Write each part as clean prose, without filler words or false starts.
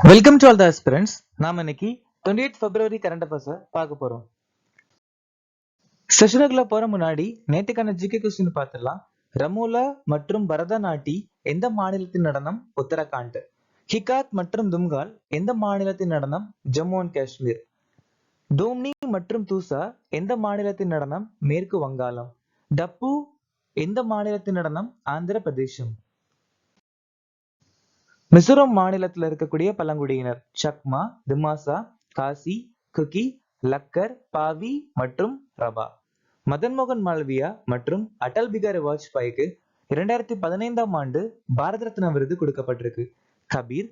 Welcome to all the aspirants. நாம இன்னைக்கு 28 பிப்ரவரி current அஃபேர்ஸை பார்க்க போறோம். செஷனுக்குள்ள போற முன்னாடி நேற்றுக்கான ஜிகே கொஸ்டின் பார்த்துடலாம். ரமோலா மற்றும் பரதநாட்டி எந்த மாநிலத்தின் நடனம்? உத்தரகாண்ட். ஹிகாத் மற்றும் தும்கால் எந்த மாநிலத்தின் நடனம்? ஜம்மு அண்ட் காஷ்மீர். டோம்னி மற்றும் தூசா எந்த மாநிலத்தின் நடனம்? மேற்கு வங்காளம். டப்பு எந்த மாநிலத்தின் நடனம்? ஆந்திர பிரதேசம். மிசோரம் மாநிலத்தில் இருக்கக்கூடிய பழங்குடியினர் சக்மா, திமாசா, காசி, குகி, லக்கர், பாவி மற்றும் ரபா. மதன் மோகன் மாளவியா மற்றும் அடல் பிகாரி வாஜ்பாய்க்கு 2015ஆம் ஆண்டு பாரத ரத்னா விருது கொடுக்கப்பட்டிருக்கு. கபீர்,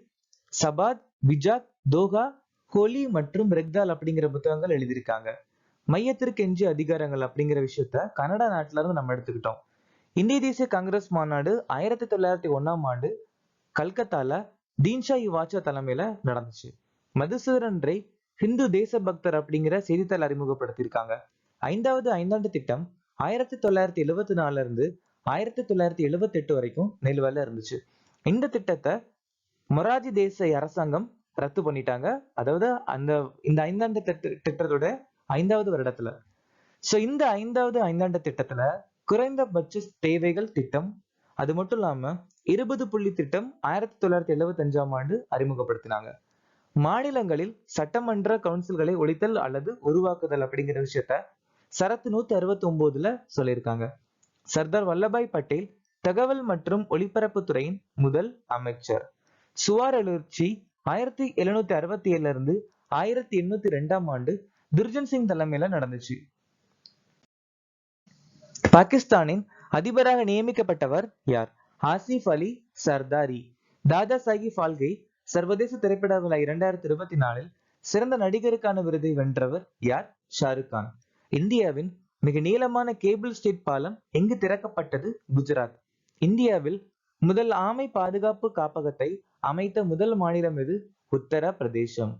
சபாத், விஜாக், தோகா, ஹோலி மற்றும் ரெக்தால் அப்படிங்கிற புத்தகங்கள் எழுதியிருக்காங்க. மையத்திற்கு எஞ்சிய அதிகாரங்கள் அப்படிங்கிற விஷயத்த கனடா நாட்டுல இருந்து நம்ம எடுத்துக்கிட்டோம். இந்திய தேசிய காங்கிரஸ் மாநாடு 1901ஆம் ஆண்டு கல்கத்தால தீன்ஷா வாச்சா தலைமையில நடந்துச்சு. மதுசூதன் ரே ஹிந்து தேச பக்தர் அப்படிங்கிற செய்தித்தாள் அறிமுகப்படுத்தியிருக்காங்க. ஐந்தாவது ஐந்தாண்டு திட்டம் 1974 இருந்து 1978 வரைக்கும் நிலுவையில இருந்துச்சு. இந்த திட்டத்தை மொராஜி தேசாய் அரசாங்கம் ரத்து பண்ணிட்டாங்க. அதாவது இந்த ஐந்தாண்டு திட்டத்தோட 5வது வருடத்துல. சோ இந்த 5வது ஐந்தாண்டு திட்டத்துல குறைந்தபட்ச தேவைகள் திட்டம், அது மட்டும் இல்லாம 20 புள்ளி திட்டம் 1975ஆம் ஆண்டு அறிமுகப்படுத்தினாங்க. மாநிலங்களில் சட்டமன்ற கவுன்சில்களை ஒழித்தல் அல்லது உருவாக்குதல் அப்படிங்கிற விஷயத்த சரத்து 169ல சொல்லியிருக்காங்க. சர்தார் வல்லபாய் பட்டேல் தகவல் மற்றும் ஒலிபரப்பு துறையின் முதல் அமைச்சர். சுவார் எழுச்சி 1767 இருந்து 1802ஆம் ஆண்டு துர்ஜன் சிங் தலைமையில நடந்துச்சு. பாகிஸ்தானின் அதிபராக நியமிக்கப்பட்டவர் யார்? ஆசிப் அலி சர்தாரி. தாதா சாஹிப் ஃபால்கே சர்வதேச திரைப்பட விழா 2024இல் சிறந்த நடிகருக்கான விருதை வென்றவர் யார்? ஷாருக் கான். இந்தியாவின் மிக நீளமான கேபிள் ஸ்டேட் பாலம் எங்கு திறக்கப்பட்டது? குஜராத். இந்தியாவில் முதல் ஆமை பாதுகாப்பு காப்பகத்தை அமைத்த முதல் மாநிலம் எது? உத்தரப்பிரதேசம்.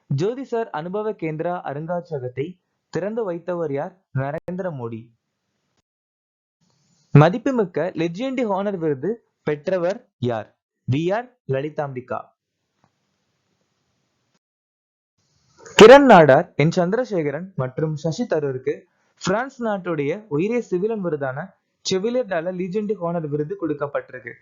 ஜோதிசர் அனுபவ கேந்திரா அருங்காட்சியகத்தை திறந்து வைத்தவர் யார்? நரேந்திர மோடி. மதிப்புமிக்க லெஜெண்ட் ஹானர் விருது பெற்றவர் யார்? வி.ஆர். லலிதாம்பிகா. கிரண் நாடார், என் சந்திரசேகரன் மற்றும் சசி தரூருக்கு பிரான்ஸ் நாட்டுடைய உயரிய சிவிலியன் விருதான செவிலியர் டாலர் லீஜெண்ட் ஹானர் விருது கொடுக்கப்பட்டிருக்கு.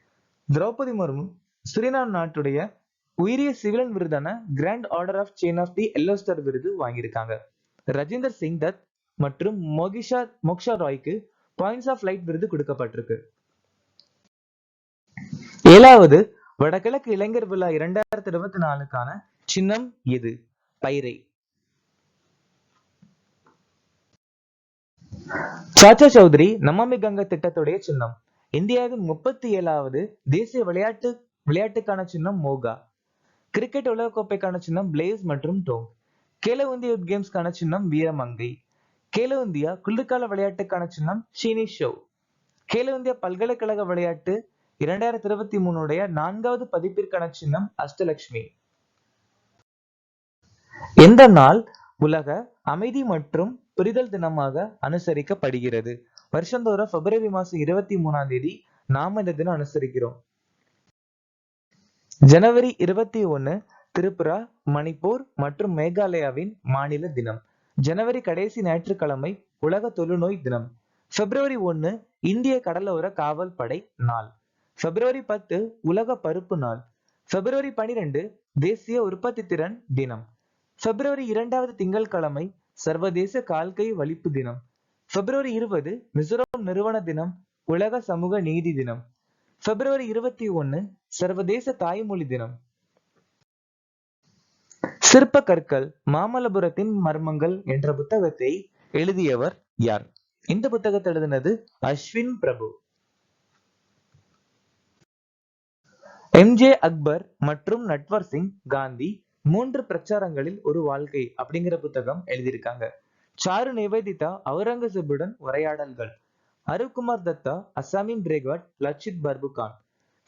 திரௌபதி முர்மு சுரினாம் நாட்டுடைய உயரிய சிவிலியன் விருதான grand order of chain of the yellow star விருது வாங்கியிருக்காங்க. ரஜிந்தர் சிங் தத் மற்றும் மோக்ஷா ராய்க்கு பாயிண்ட்ஸ் ஆஃப் லைட் விருது கொடுக்கப்பட்டிருக்கு. 7வது வடகிழக்கு இளைஞர் விழா 2024க்கான சின்னம் எது? பைரை. சாச்சா சௌத்ரி நமாமி கங்கா திட்டத்துடைய சின்னம். இந்தியாவின் 37வது தேசிய விளையாட்டுக்கான சின்னம் மோகா. கிரிக்கெட் உலகக்கோப்பைக்கான சின்னம் பிளேஸ் மற்றும் டோங். கேலோ இந்தியா யூத் கேம்ஸ்க்கான சின்னம் வீரமங்கை. கேலோ இந்தியா குளிர்கால விளையாட்டுக்கான சின்னம் ஷீனி ஷோ. கேலோ இந்தியா பல்கலைக்கழக விளையாட்டு 2023 4வது பதிப்பிற்கான சின்னம் அஷ்டலட்சுமி. எந்த நாள் உலக அமைதி மற்றும் புரிதல் தினமாக அனுசரிக்கப்படுகிறது? வருஷந்தோறும் பிப்ரவரி மாசம் 23ஆம் தேதி நாம இந்த தினம் அனுசரிக்கிறோம். ஜனவரி 21 திரிபுரா, மணிப்பூர் மற்றும் மேகாலயாவின் மாநில தினம். ஜனவரி கடைசி ஞாயிற்றுக்கிழமை உலக தொழுநோய் தினம். பிப்ரவரி 1 இந்திய கடலோர காவல் படை நாள். பிப்ரவரி 10 உலக பருப்பு நாள். பிப்ரவரி 12 தேசிய உற்பத்தி திறன் தினம். பிப்ரவரி 2வது திங்கட்கிழமை சர்வதேச கால்கை வலிப்பு தினம். பிப்ரவரி 20 மிசோரம் நிறுவன தினம், உலக சமூக நீதி தினம். பிப்ரவரி 21 சர்வதேச தாய்மொழி தினம். சிற்ப கற்கள் மாமல்லபுரத்தின் மர்மங்கள் என்ற புத்தகத்தை எழுதியவர் யார்? இந்த புத்தகத்தை எழுதினது அஸ்வின் பிரபு. எம்.ஜே. அக்பர் மற்றும் நட்வர் சிங் காந்தி 3 பிரச்சாரங்களில் ஒரு வாழ்க்கை அப்படிங்கிற புத்தகம் எழுதியிருக்காங்க. சாரு நிவேதிதா அவுரங்கசீபுடன் உரையாடல்கள். அருப்குமார் தத்தா அசாமின் பிரேக்வாட் லட்சித் பர்புகான்.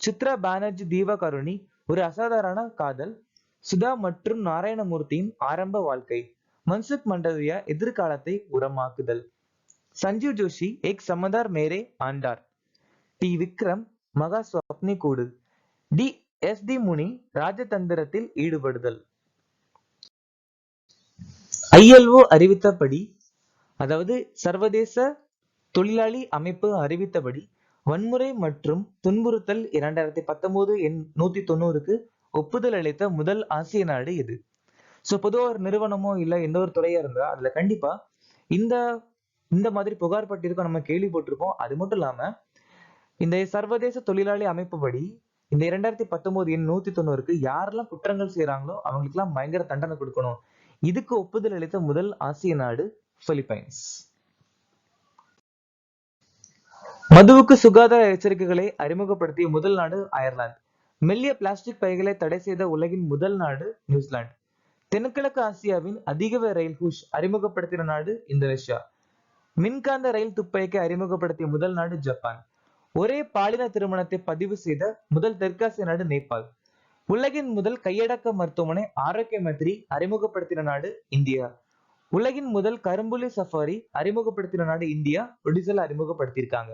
சித்ரா பானர்ஜி தீவா கருணி ஒரு அசாதாரண காதல். சுதா மற்றும் நாராயணமூர்த்தியின் ஆரம்ப வாழ்க்கை. மன்சுக் மண்டவியா எதிர்காலத்தை உரமாக்குதல். சஞ்சீவ் ஜோஷி ஏக் சமதார் மேரே ஆண்டார். டி விக்ரம் மகா ஸ்வப்னி கூடு. டி எஸ்.டி. முனி ராஜதந்திரத்தில் ஈடுபடுதல். ILO அறிவித்தபடி, அதாவது சர்வதேச தொழிலாளி அமைப்பு அறிவித்தபடி, வன்முறை மற்றும் துன்புறுத்தல் 2019 எண் 190க்கு ஒப்புதல் அளித்த முதல் ஆசிய நாடு இது. சோ பொதுவா ஒரு நிறுவனமோ இல்ல எந்த ஒரு துறையா இருந்தா அதுல கண்டிப்பா இந்த இந்த மாதிரி புகார் பட்டிருக்கோம் நம்ம கேள்விப்பட்டிருப்போம். அது மட்டும் இல்லாம இந்த சர்வதேச தொழிலாளி அமைப்பு படி இந்த 2019 எண் 190க்கு யாரெல்லாம் குற்றங்கள் செய்யறாங்களோ அவங்களுக்கு எல்லாம் பயங்கர தண்டனை கொடுக்கணும். இதுக்கு ஒப்புதல் அளித்த முதல் ஆசிய நாடு பிலிப்பைன்ஸ். மதுவுக்கு சுகாதார எச்சரிக்கைகளை அறிமுகப்படுத்திய முதல் நாடு அயர்லாந்து. மெல்லிய பிளாஸ்டிக் பைகளை தடை செய்த உலகின் முதல் நாடு நியூசிலாந்து. தென்கிழக்கு ஆசியாவின் அதிக ரயில் ஹூஷ் அறிமுகப்படுத்தின நாடு இந்தோனேஷியா. மின்காந்த ரயில் துப்பாக்கி அறிமுகப்படுத்திய முதல் நாடு ஜப்பான். ஒரே பாலின திருமணத்தை பதிவு செய்த முதல் தெற்காசிய நாடு நேபாள். உலகின் முதல் கையடக்க மருத்துவமனை ஆரோக்கிய மந்திரி அறிமுகப்படுத்தின நாடு இந்தியா. உலகின் முதல் கரும்புலி சஃபாரி அறிமுகப்படுத்தின நாடு இந்தியா. ஒடிசால அறிமுகப்படுத்தியிருக்காங்க.